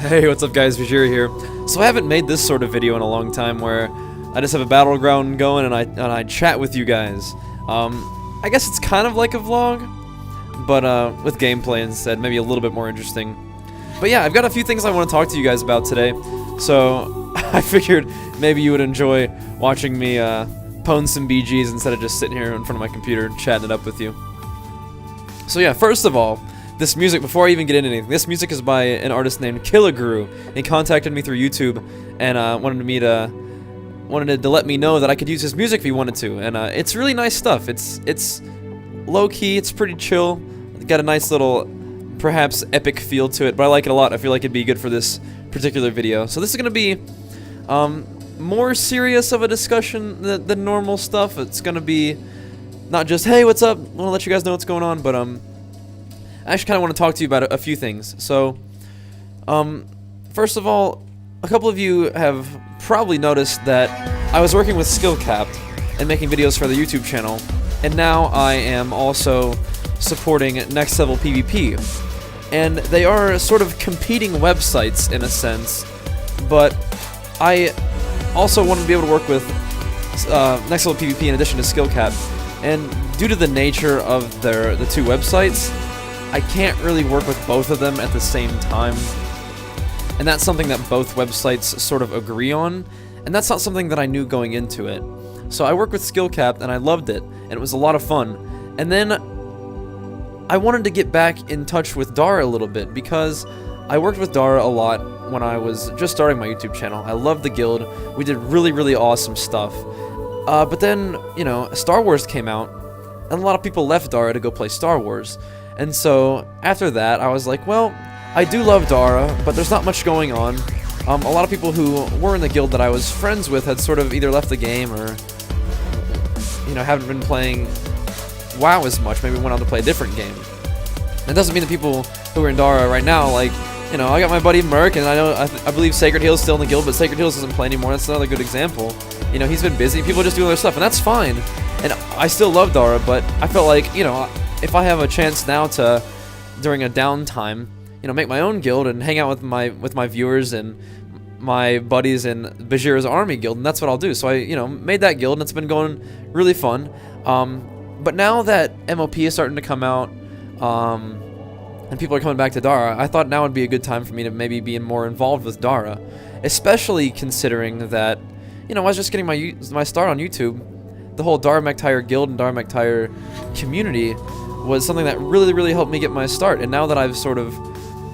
Hey, what's up guys, Bajheera here. So I haven't made this sort of video in a long time where I just have a battleground going and I chat with you guys. I guess it's kind of like a vlog, but with gameplay instead, maybe a little bit more interesting. But yeah, I've got a few things I want to talk to you guys about today, so I figured maybe you would enjoy watching me pwn some BGs instead of just sitting here in front of my computer and chatting it up with you. So yeah, first of all, this music, before I even get into anything, this music is by an artist named Killigrew. He contacted me through YouTube and wanted to let me know that I could use his music if he wanted to, and it's really nice stuff. It's low key, it's pretty chill. It's got a nice little, perhaps epic feel to it, but I like it a lot. I feel like it'd be good for this particular video. So this is gonna be more serious of a discussion than normal stuff. It's gonna be not just, hey, what's up? I want to let you guys know what's going on, but I actually kind of want to talk to you about a few things. So, first of all, a couple of you have probably noticed that I was working with SkillCapped and making videos for the YouTube channel, and now I am also supporting Next Level PvP. And they are sort of competing websites in a sense, but I also want to be able to work with Next Level PvP in addition to SkillCapped. And due to the nature of the two websites, I can't really work with both of them at the same time, and that's something that both websites sort of agree on, and that's not something that I knew going into it. So I worked with SkillCapped, and I loved it, and it was a lot of fun. And then I wanted to get back in touch with Dara a little bit, because I worked with Dara a lot when I was just starting my YouTube channel. I loved the guild. We did really, really awesome stuff. But then, you know, Star Wars came out, and a lot of people left Dara to go play Star Wars. And so, after that, I was like, well, I do love Dara, but there's not much going on. A lot of people who were in the guild that I was friends with had sort of either left the game or, you know, haven't been playing WoW as much, maybe went on to play a different game. It doesn't mean the people who are in Dara right now, like, you know, I got my buddy Merc, and I believe Sacred Heel's still in the guild, but Sacred Heels doesn't play anymore. That's another good example. You know, he's been busy, people are just doing their stuff, and that's fine. And I still love Dara, but I felt like, you know, if I have a chance now to, during a downtime, you know, make my own guild and hang out with my viewers and my buddies in Bajheera's army guild, and that's what I'll do. So I, you know, made that guild, and it's been going really fun. But now that MOP is starting to come out, and people are coming back to Dara, I thought now would be a good time for me to maybe be more involved with Dara, especially considering that, you know, I was just getting my start on YouTube. The whole Dara McTire guild and Dara McTire community was something that really, really helped me get my start. And now that I've sort of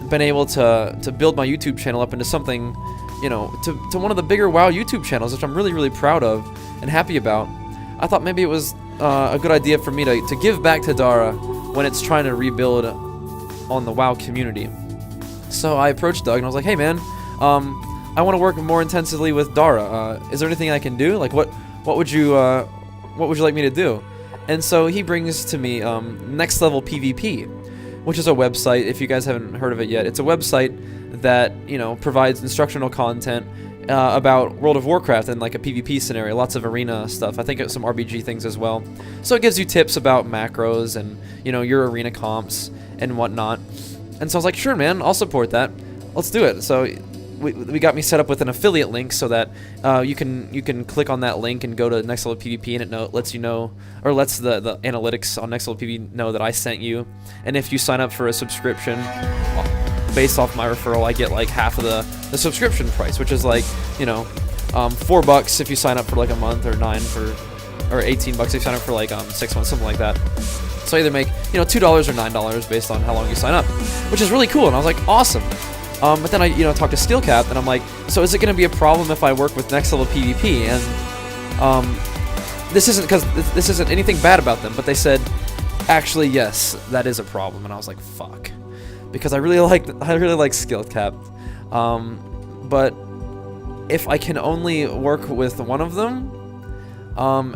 been able to build my YouTube channel up into something, you know, to one of the bigger WoW YouTube channels, which I'm really, really proud of and happy about, I thought maybe it was a good idea for me to give back to Dara when it's trying to rebuild on the WoW community. So I approached Doug and I was like, hey man, I want to work more intensively with Dara. Is there anything I can do? Like, what would you like me to do? And so he brings to me Next Level PvP, which is a website. If you guys haven't heard of it yet, it's a website that, you know, provides instructional content about World of Warcraft and like a PvP scenario, lots of arena stuff. I think it's some RBG things as well. So it gives you tips about macros and, you know, your arena comps and whatnot. And so I was like, sure man, I'll support that. Let's do it. So we got me set up with an affiliate link so that you can click on that link and go to Next Level PvP, and it lets you know, or lets the analytics on Next Level PvP know that I sent you. And if you sign up for a subscription based off my referral, I get like half of the subscription price, which is like, you know, $4 if you sign up for like a month, or or $18 if you sign up for like 6 months, something like that. So I either make, you know, $2 or $9 based on how long you sign up, which is really cool. And I was like, awesome. But then I, you know, talked to SkillCapped, and I'm like, so is it going to be a problem if I work with Next Level PvP? And this isn't anything bad about them, but they said, actually, yes, that is a problem. And I was like, fuck, because I really like SkillCapped. But if I can only work with one of them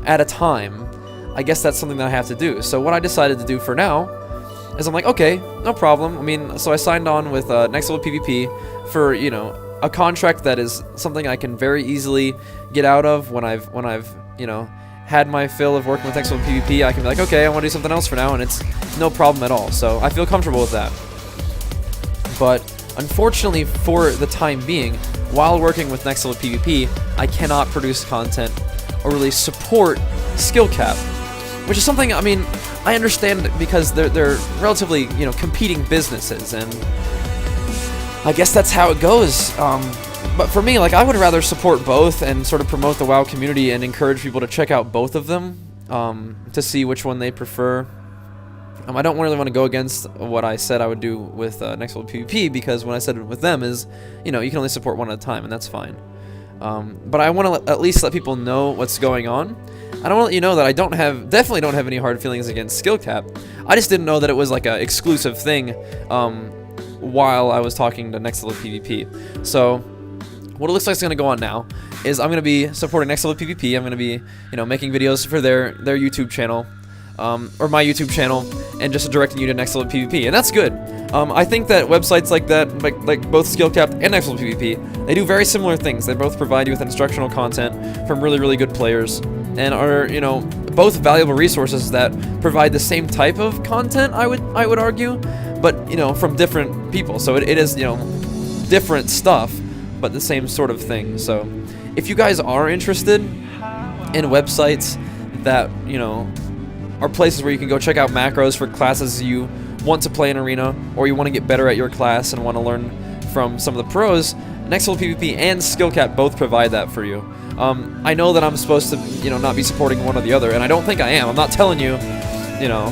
at a time, I guess that's something that I have to do. So what I decided to do for now is I'm like, okay, no problem. I mean, so I signed on with Next Level PvP for, you know, a contract that is something I can very easily get out of when I've you know, had my fill of working with Next Level PvP. I can be like, okay, I want to do something else for now, and it's no problem at all. So I feel comfortable with that. But Unfortunately, for the time being, while working with Next Level PvP, I cannot produce content or really support skill cap, which is something, I mean, I understand because they're relatively, you know, competing businesses, and I guess that's how it goes. But for me, like, I would rather support both and sort of promote the WoW community and encourage people to check out both of them to see which one they prefer. I don't really want to go against what I said I would do with Next Level PvP, because when I said it with them is, you know, you can only support one at a time, and that's fine. But I want to at least let people know what's going on. I don't want to let you know that I definitely don't have any hard feelings against skill cap. I just didn't know that it was like an exclusive thing while I was talking to Next Level PvP. So what it looks like is going to go on now is I'm going to be supporting Next Level PvP. I'm going to be, you know, making videos for their YouTube channel. Or my YouTube channel, and just directing you to Next Level PvP, and that's good. I think that websites like that, like both Skillcapped and Next Level PvP, they do very similar things. They both provide you with instructional content from really, really good players, and are, you know, both valuable resources that provide the same type of content, I would argue, but, you know, from different people. So it is, you know, different stuff, but the same sort of thing. So if you guys are interested in websites that, you know, are places where you can go check out macros for classes you want to play in Arena, or you want to get better at your class and want to learn from some of the pros, Next Level PvP and Skillcap both provide that for you. I know that I'm supposed to, you know, not be supporting one or the other, and I don't think I am. I'm not telling you, you know,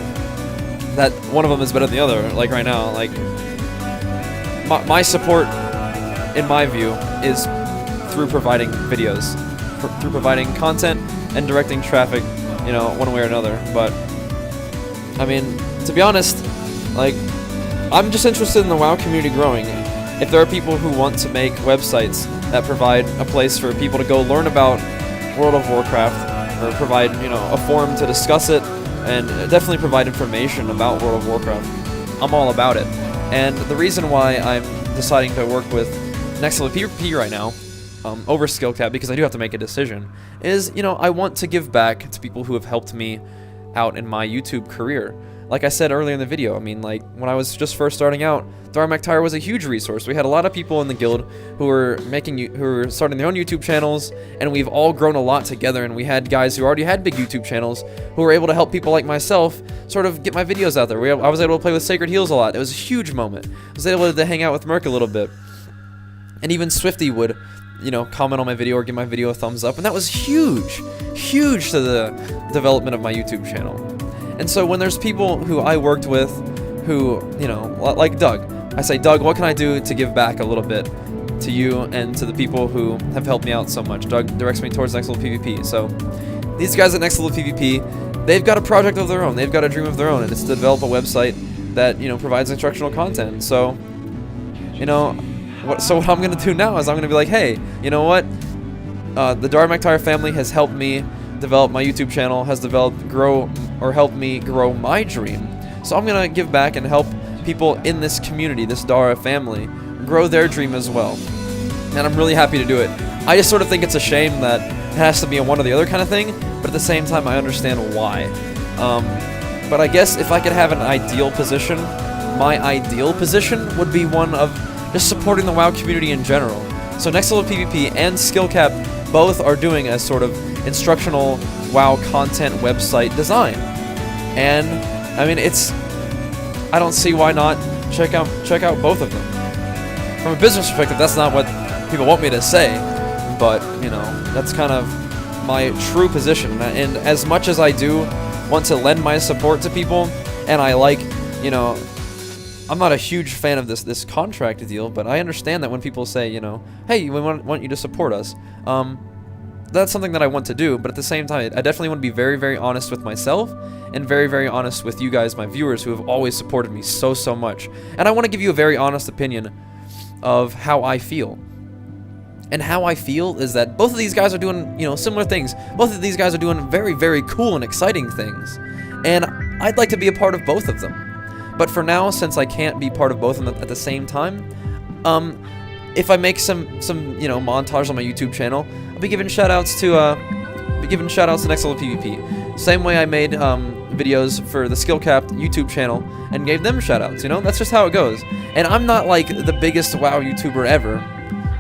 that one of them is better than the other, like right now. Like, my support, in my view, is through providing videos, through providing content and directing traffic, you know, one way or another. But I mean, to be honest, like, I'm just interested in the WoW community growing. If there are people who want to make websites that provide a place for people to go learn about World of Warcraft, or provide, you know, a forum to discuss it, and definitely provide information about World of Warcraft, I'm all about it. And the reason why I'm deciding to work with Next Level PvP right now, over Skillcap, because I do have to make a decision, is, you know, I want to give back to people who have helped me out in my YouTube career. Like I said earlier in the video, I mean, like, when I was just first starting out, Dharmaktire was a huge resource. We had a lot of people in the guild who were starting their own YouTube channels, and we've all grown a lot together, and we had guys who already had big YouTube channels who were able to help people like myself sort of get my videos out there. I was able to play with Sacred Heals a lot. It was a huge moment. I was able to hang out with Merc a little bit. And even Swifty would, you know, comment on my video or give my video a thumbs up, and that was huge, huge to the development of my YouTube channel. And so when there's people who I worked with who, you know, like Doug, I say, Doug, what can I do to give back a little bit to you and to the people who have helped me out so much? Doug directs me towards Next Level PvP. So these guys at Next Level PvP, they've got a project of their own, they've got a dream of their own, and it's to develop a website that, you know, provides instructional content. So, you know, what I'm going to do now is I'm going to be like, hey, you know what? The Dharmaktire family has helped me develop my YouTube channel, has helped me grow my dream. So I'm going to give back and help people in this community, this Dara family, grow their dream as well. And I'm really happy to do it. I just sort of think it's a shame that it has to be a one or the other kind of thing, but at the same time I understand why. But I guess if I could have an ideal position, my ideal position would be one of just supporting the WoW community in general. So Next Level PvP and Skillcap both are doing a sort of instructional WoW content website design. And I mean, I don't see why not check out both of them. From a business perspective, that's not what people want me to say, but, you know, that's kind of my true position. And as much as I do want to lend my support to people, and I like, you know, I'm not a huge fan of this contract deal, but I understand that when people say, you know, hey, we want you to support us, that's something that I want to do. But at the same time, I definitely want to be very, very honest with myself, and very, very honest with you guys, my viewers, who have always supported me so much. And I want to give you a very honest opinion of how I feel. And how I feel is that both of these guys are doing, you know, similar things. Both of these guys are doing very, very cool and exciting things. And I'd like to be a part of both of them. But for now, since I can't be part of both of them at the same time, if I make some you know, montage on my YouTube channel, I'll be giving shoutouts to Next Level PvP. Same way I made videos for the Skill-Capped YouTube channel and gave them shoutouts, you know? That's just how it goes. And I'm not like the biggest WoW YouTuber ever,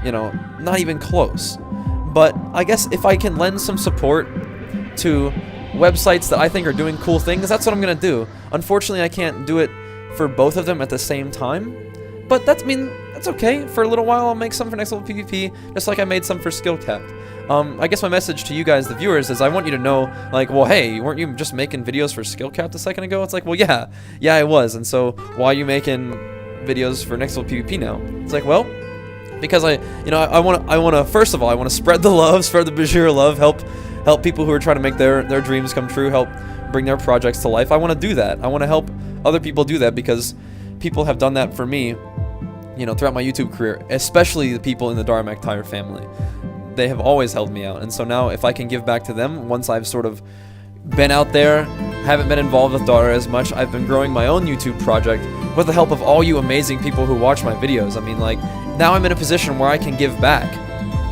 you know, not even close. But I guess if I can lend some support to websites that I think are doing cool things, that's what I'm gonna do. Unfortunately, I can't do it for both of them at the same time, but that's okay. For a little while, I'll make some for Next Level PvP, just like I made some for Skill-Capped. I guess my message to you guys, the viewers, is I want you to know, like, well, hey, weren't you just making videos for Skill-Capped a second ago? It's like, well, yeah, I was, and so why are you making videos for Next Level PvP now? It's like, well, because I want to, first of all, I want to spread the love, spread the Bajheera love, help people who are trying to make their dreams come true, help bring their projects to life. I want to do that. I want to help other people do that because people have done that for me, you know, throughout my YouTube career, especially the people in the Darmactyre family. They have always helped me out, and so now if I can give back to them, once I've sort of been out there, haven't been involved with Dara as much, I've been growing my own YouTube project with the help of all you amazing people who watch my videos. I mean, like, now I'm in a position where I can give back.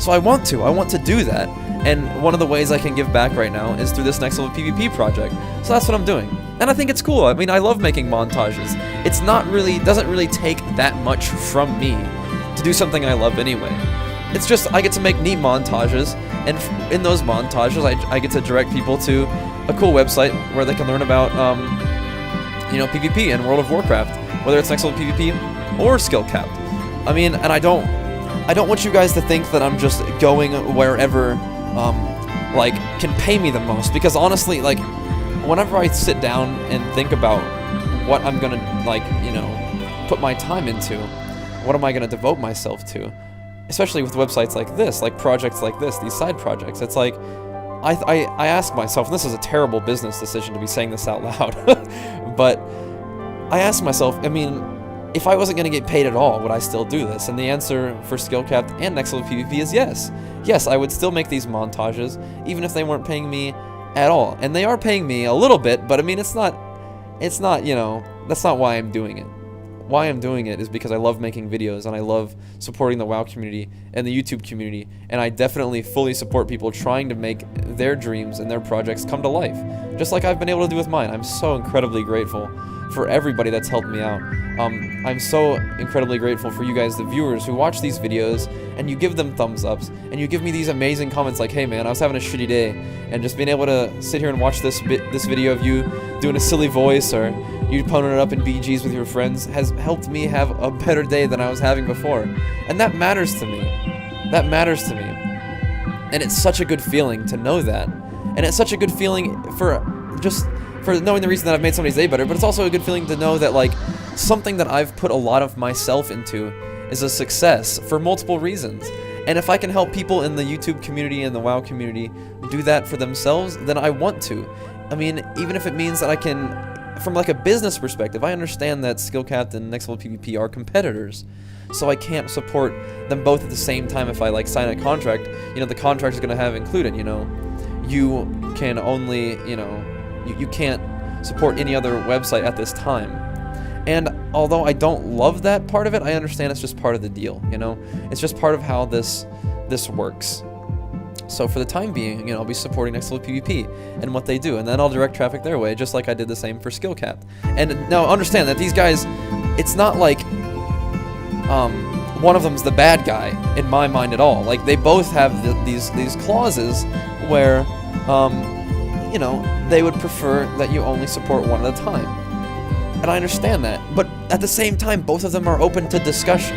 So I want to do that, and one of the ways I can give back right now is through this Next Level PvP project. So that's what I'm doing, and I think it's cool. I mean, I love making montages. It's doesn't really take that much from me to do something I love anyway. It's just I get to make neat montages, and in those montages, I get to direct people to a cool website where they can learn about, you know, PvP and World of Warcraft, whether it's Next Level PvP or Skill-Capped. I mean, and I don't want you guys to think that I'm just going wherever, like, can pay me the most, because honestly, like, whenever I sit down and think about what I'm gonna, like, you know, put my time into, what am I gonna devote myself to, especially with websites like this, like projects like this, these side projects, it's like, I ask myself, and this is a terrible business decision to be saying this out loud, but I ask myself, I mean, if I wasn't going to get paid at all, would I still do this? And the answer for Skill-Capped and Next Level PvP is yes. Yes, I would still make these montages, even if they weren't paying me at all. And they are paying me a little bit, but I mean, it's not, you know, that's not why I'm doing it. Why I'm doing it is because I love making videos, and I love supporting the WoW community and the YouTube community, and I definitely fully support people trying to make their dreams and their projects come to life, just like I've been able to do with mine. I'm so incredibly grateful for everybody that's helped me out. I'm so incredibly grateful for you guys, the viewers, who watch these videos, and you give them thumbs ups, and you give me these amazing comments like, hey man, I was having a shitty day, and just being able to sit here and watch this video of you doing a silly voice, or you poning it up in BGs with your friends, has helped me have a better day than I was having before. And that matters to me. That matters to me. And it's such a good feeling to know that. And it's such a good feeling for knowing the reason that I've made somebody's day better, but it's also a good feeling to know that, like, something that I've put a lot of myself into is a success for multiple reasons. And if I can help people in the YouTube community and the WoW community do that for themselves, then I want to. I mean, even if it means that I can, from like a business perspective, I understand that Skill-Capped and Next Level PvP are competitors, so I can't support them both at the same time. If I, like, sign a contract, you know, the contract is going to have included, you know, you can only, you know, you can't support any other website at this time. And although I don't love that part of it, I understand it's just part of the deal, you know? It's just part of how this works. So for the time being, you know, I'll be supporting Next Level PvP and what they do, and then I'll direct traffic their way, just like I did the same for Skill-Capped. And now understand that these guys, it's not like one of them's the bad guy in my mind at all. Like, they both have these clauses where, you know, they would prefer that you only support one at a time. And I understand that, but at the same time, both of them are open to discussion.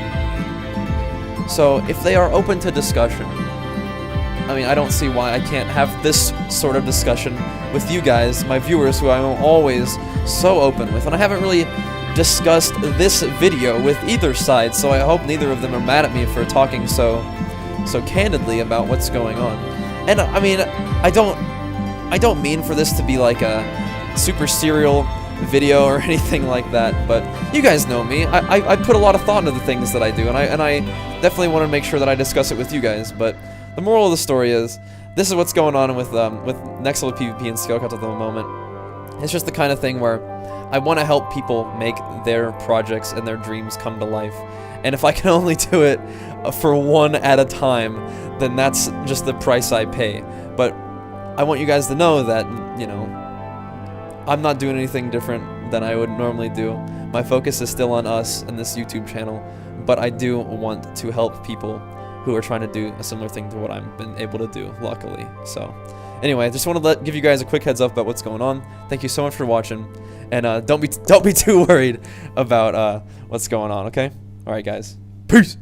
So if they are open to discussion, I mean, I don't see why I can't have this sort of discussion with you guys, my viewers, who I'm always so open with. And I haven't really discussed this video with either side, so I hope neither of them are mad at me for talking so candidly about what's going on. And I mean, I don't mean for this to be like a super serial video or anything like that, but you guys know me. I put a lot of thought into the things that I do, and I definitely want to make sure that I discuss it with you guys. But the moral of the story is, this is what's going on with Next Level PvP and Skill-Capped at the moment. It's just the kind of thing where I want to help people make their projects and their dreams come to life. And if I can only do it for one at a time, then that's just the price I pay. But I want you guys to know that, you know, I'm not doing anything different than I would normally do. My focus is still on us and this YouTube channel, but I do want to help people who are trying to do a similar thing to what I've been able to do, luckily. So, anyway, I just want to give you guys a quick heads up about what's going on. Thank you so much for watching, and don't be too worried about what's going on. Okay, all right, guys, peace.